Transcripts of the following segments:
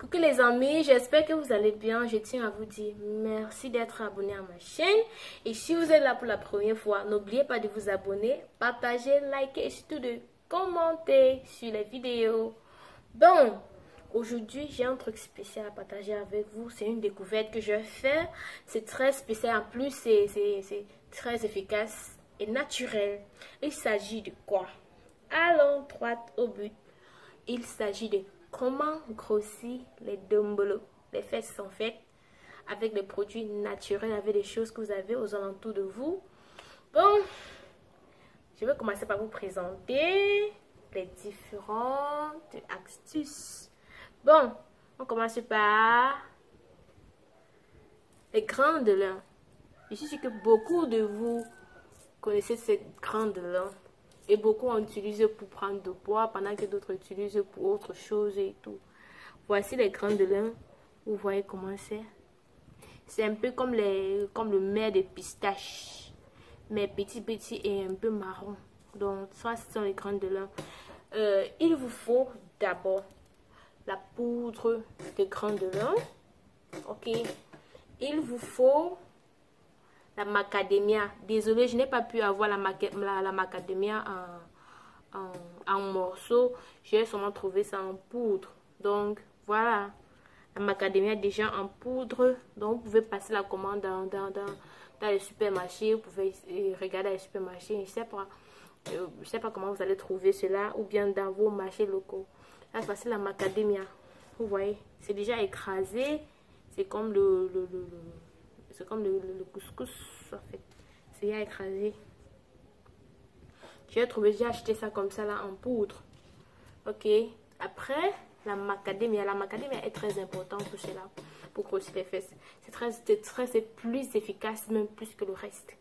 Coucou les amis, j'espère que vous allez bien. Je tiens à vous dire merci d'être abonné à ma chaîne. Et si vous êtes là pour la première fois, n'oubliez pas de vous abonner, partager, liker et surtout de commenter sur les vidéos. Donc, aujourd'hui, j'ai un truc spécial à partager avec vous. C'est une découverte que je vais faire. C'est très spécial. En plus, c'est très efficace et naturel. Il s'agit de quoi? Allons droit au but. Il s'agit de comment grossir les dumbbells, les fesses en fait, avec des produits naturels, avec des choses que vous avez aux alentours de vous. Bon, je vais commencer par vous présenter les différentes astuces. Bon, on commence par les grains de lin. Je suis sûre que beaucoup de vous connaissez ces grains de lin. Et beaucoup en utilisent pour prendre de poids, pendant que d'autres utilisent pour autre chose et tout. Voici les grains de lin. Vous voyez comment c'est. C'est un peu comme le mets de pistache. Mais petit et un peu marron. Donc ça, ce sont les grains de lin. Il vous faut d'abord la poudre de grains de lin. Ok. Il vous faut la macadamia. Désolée, je n'ai pas pu avoir la macadamia en morceaux. J'ai seulement trouvé ça en poudre. Donc, voilà. La macadamia déjà en poudre. Donc, vous pouvez passer la commande dans les supermarchés. Vous pouvez regarder les supermarchés. Je ne sais pas comment vous allez trouver cela. Ou bien dans vos marchés locaux. Là, voici la macadamia. Vous voyez, c'est déjà écrasé. C'est comme c'est comme le couscous en fait. C'est déjà écrasé. J'ai acheté ça comme ça là en poudre. Ok. Après, la macadamia. La macadamia est très importante pour cela. Pour grossir les fesses. C'est plus efficace, même plus que le reste.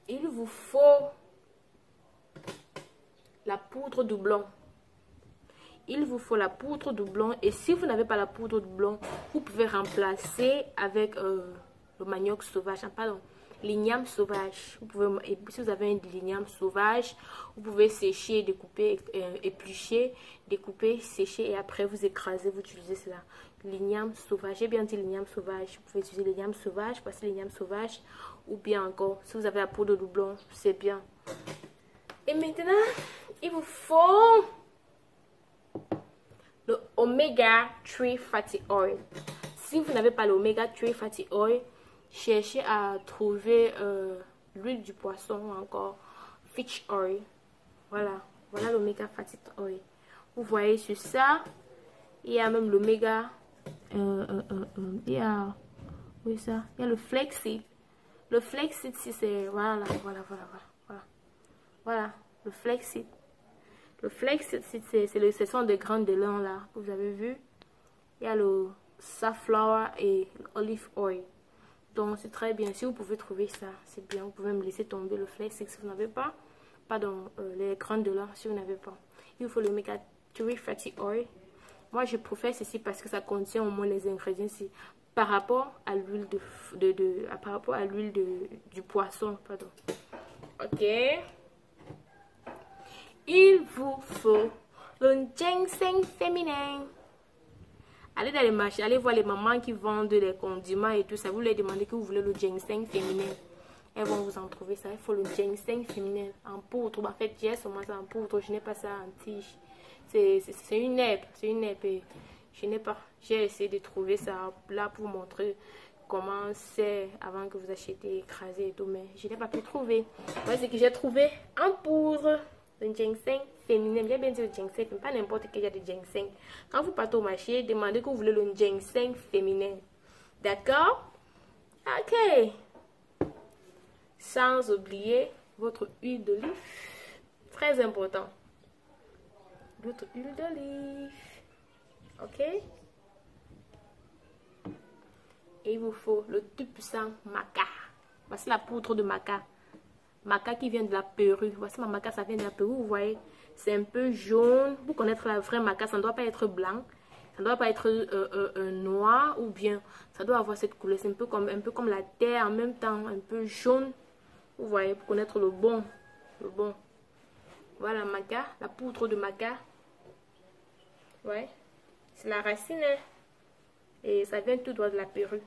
Il vous faut la poudre de blanc. Il vous faut la poudre de blanc. Et si vous n'avez pas la poudre de blanc, vous pouvez remplacer avec le manioc sauvage, pardon, l'igname sauvage. Vous pouvez, si vous avez un l'igname sauvage, vous pouvez sécher, découper, éplucher, découper, sécher et après vous écrasez, vous utilisez cela. L'igname sauvage, j'ai bien dit l'igname sauvage. Vous pouvez utiliser l'igname sauvage, passer l'igname sauvage, ou bien encore, si vous avez la poudre de blanc, c'est bien. Et maintenant, il vous faut le Omega 3 Fatty Oil. Si vous n'avez pas l'Omega 3 Fatty Oil, cherchez à trouver l'huile du poisson ou encore fish oil. Voilà l'Omega Fatty Oil. Vous voyez sur ça, il y a même l'Omega. Il y a le flaxseed. Le flaxseed, si c'est voilà, le flaxseed. Le flaxseed, ce sont des grains de lin là que vous avez vu. Il y a le safflower et l'olive oil. Donc c'est très bien. Si vous pouvez trouver ça, c'est bien. Vous pouvez me laisser tomber le flaxseed si vous n'avez pas. Pardon, les grains de lin si vous n'avez pas. Il vous faut le omega 3 fatty oil. Moi je préfère ceci parce que ça contient au moins les ingrédients par rapport à l'huile du poisson. Pardon. Ok. Il vous faut le ginseng féminin. Allez dans les marchés, allez voir les mamans qui vendent les condiments et tout ça. Vous leur demandez que vous voulez le ginseng féminin. Elles vont vous en trouver ça. Il faut le ginseng féminin en poudre. En fait, j'ai seulement ça en poudre. Je n'ai pas ça en tige. C'est une herbe. C'est une herbe. Et je n'ai pas. J'ai essayé de trouver ça là pour vous montrer comment c'est avant que vous achetiez écrasé et tout. Mais je n'ai pas pu trouver. Voilà ce que j'ai trouvé en poudre. Le ginseng féminin, j'ai bien dit le ginseng, mais pas n'importe quel genre de ginseng. Quand vous partez au marché, demandez que vous voulez le ginseng féminin. D'accord? Ok. Sans oublier votre huile d'olive. Très important. Votre huile d'olive. Ok? Et il vous faut le tout puissant maca. Voici la poudre de maca. Maca qui vient de la Pérou. Voici ma maca, ça vient de la Pérou. Vous voyez, c'est un peu jaune. Pour connaître la vraie maca, ça ne doit pas être blanc. Ça ne doit pas être noir ou bien. Ça doit avoir cette couleur. C'est un peu comme la terre en même temps. Un peu jaune. Vous voyez, pour connaître le bon. Voilà maca, la poudre de maca. Ouais. C'est la racine. Hein. Et ça vient tout droit de la Pérou.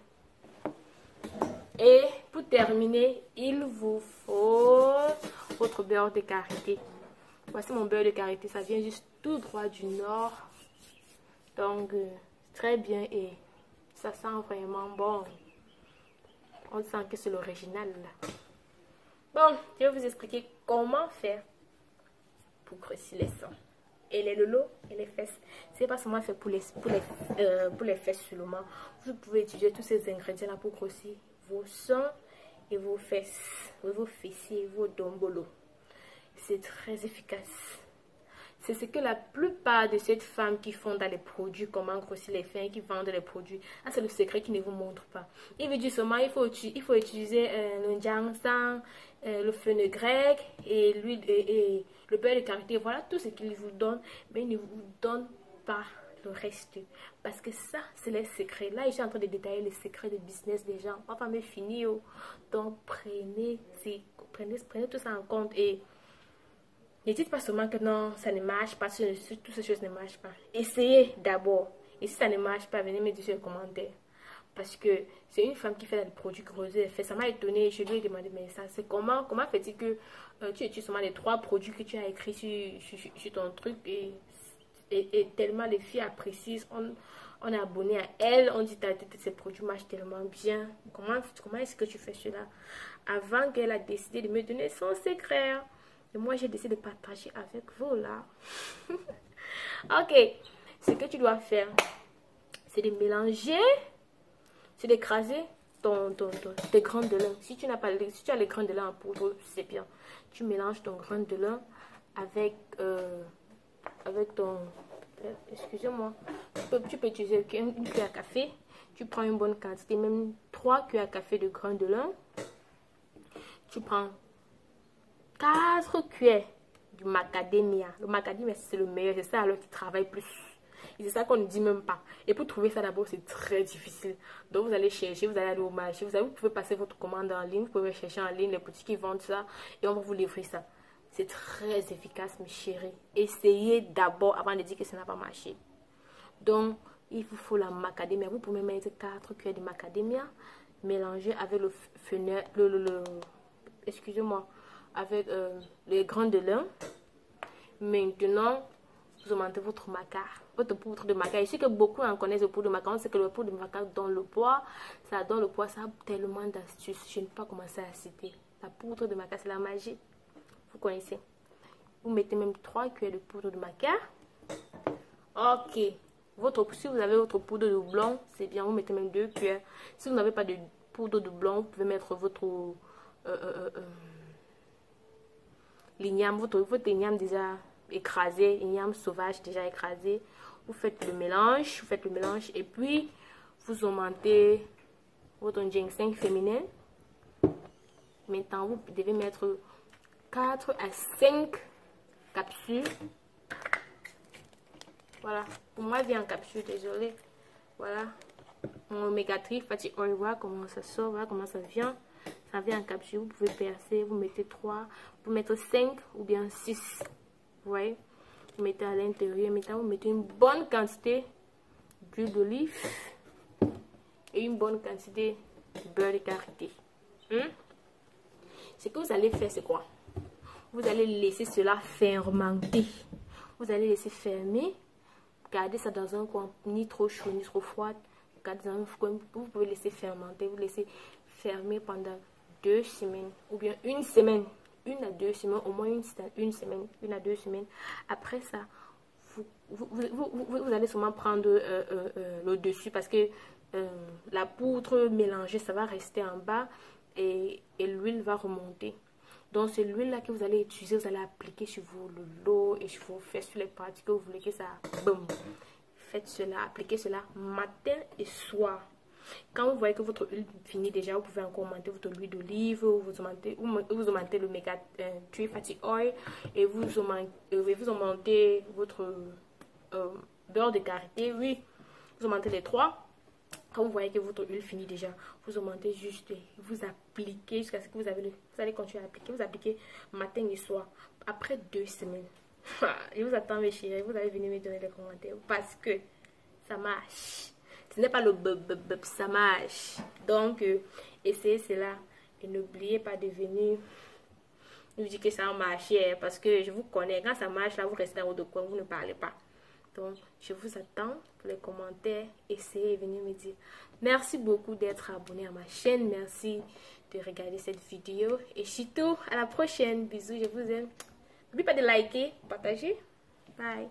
Et pour terminer, il vous faut votre beurre de karité. Voici mon beurre de karité. Ça vient juste tout droit du nord. Donc, très bien. Et ça sent vraiment bon. On sent que c'est l'original. Bon, je vais vous expliquer comment faire pour grossir les seins. Et les lolos et les fesses. C'est pas seulement fait pour les fesses seulement. Vous pouvez utiliser tous ces ingrédients là pour grossir vos seins et vos fesses, vos fessiers, vos dombolos. C'est très efficace. C'est ce que la plupart de ces femmes qui font dans les produits, comment grossir les seins, qui vendent les produits, ah, c'est le secret qu'ils ne vous montrent pas. Ils vous disent seulement il faut utiliser le ginseng, le fenugrec et l'huile et le beurre de karité. Voilà tout ce qu'ils vous donnent, mais ils ne vous donnent pas le reste. Parce que ça, c'est les secrets. Là, je suis en train de détailler les secrets de business des gens. On va pas me finir. Donc, prenez tout ça en compte et ne dites pas seulement que non, ça ne marche pas, toutes ces choses ne marchent pas. Essayez d'abord. Et si ça ne marche pas, venez me dire sur les commentaires. Parce que c'est une femme qui fait des produits creusés. Ça m'a étonnée. Je lui ai demandé, mais ça, c'est comment fait-il que tu utilises seulement les 3 produits que tu as écrits sur ton truc et tellement les filles apprécient. On est abonné à elle. On dit, ces produits marchent tellement bien. Comment est-ce que tu fais cela? Avant qu'elle a décidé de me donner son secret. Et moi, j'ai décidé de partager avec vous, là. Ok. Ce que tu dois faire, c'est de mélanger, c'est d'écraser tes grains de lin. Si tu as les grains de lin en poudre, c'est bien. Tu mélanges ton grain de lin avec ton... excusez-moi. Tu peux utiliser une cuillère à café. Tu prends une bonne quantité, même 3 cuillères à café de grains de lin. Tu prends 4 cuillères du macadamia. Le macadamia, c'est le meilleur. C'est ça alors qui travaille plus. Et c'est ça qu'on ne dit même pas. Et pour trouver ça d'abord, c'est très difficile. Donc, vous allez chercher, vous allez aller au marché. Vous pouvez passer votre commande en ligne. Vous pouvez chercher en ligne les boutiques qui vendent ça. Et on va vous livrer ça. C'est très efficace, mes chéris. Essayez d'abord avant de dire que ça n'a pas marché. Donc, il vous faut la macadamia. Vous pouvez mettre 4 cuillères de macadamia. Mélanger avec excusez-moi, avec les grains de lin. Maintenant, vous augmentez votre maca, votre poudre de maca. Je sais que beaucoup en connaissent le poudre de maca. On sait que le poudre de maca donne le poids. Ça donne le poids. Ça a tellement d'astuces. Je ne vais pas commencer à citer. La poudre de maca, c'est la magie. Vous connaissez. Vous mettez même 3 cuillères de poudre de maca. Ok. Si vous avez votre poudre de blanc, c'est bien. Vous mettez même 2 cuillères. Si vous n'avez pas de poudre de blanc, vous pouvez mettre votre l'igname, votre igname déjà écrasé, igname sauvage déjà écrasé. Vous faites le mélange, et puis vous augmentez votre ginseng féminin. Maintenant, vous devez mettre 4 à 5 capsules. Voilà, pour moi, il vient en capsule, désolé. Voilà, mon oméga 3 fatty oil, voilà comment ça sort, voilà comment ça vient. Ça vient en capsule, vous pouvez percer, vous mettez 3, vous mettez 5 ou bien 6. Vous voyez, vous mettez à l'intérieur. Maintenant, vous mettez une bonne quantité d'huile d'olive et une bonne quantité de beurre de karité. Ce que vous allez faire, c'est quoi? Vous allez laisser cela fermenter. Vous allez laisser fermer. Gardez ça dans un coin, ni trop chaud, ni trop froid. Gardez dans un coin, vous pouvez laisser fermenter, vous laissez fermer pendant 2 semaines ou bien 1 semaine. 1 à 2 semaines, au moins 1 semaine, 1 à 2 semaines. Après ça, vous allez sûrement prendre le dessus parce que la poudre mélangée, ça va rester en bas et l'huile va remonter. Donc, c'est l'huile là que vous allez utiliser, vous allez appliquer sur vos lolos et sur vos fesses, sur les parties que vous voulez que ça... Boum. Faites cela, appliquez cela matin et soir. Quand vous voyez que votre huile finit déjà, vous pouvez encore augmenter votre huile d'olive, vous augmentez le méga 3 fatty oil et vous augmentez votre beurre de karité. Oui, vous augmentez les 3. Quand vous voyez que votre huile finit déjà, vous augmentez juste, vous appliquez jusqu'à ce que vous allez continuer à appliquer. Vous appliquez matin et soir. Après 2 semaines, je vous attends mes chéris, vous allez venir me donner les commentaires parce que ça marche. Ce n'est pas le ça marche. Donc, essayez cela. Et n'oubliez pas de venir nous dire que ça a marché. Parce que je vous connais. Quand ça marche, là, vous restez dans votre coin, vous ne parlez pas. Donc, je vous attends pour les commentaires. Essayez de venir me dire. Merci beaucoup d'être abonné à ma chaîne. Merci de regarder cette vidéo. Et surtout, à la prochaine. Bisous, je vous aime. N'oubliez pas de liker, partager. Bye.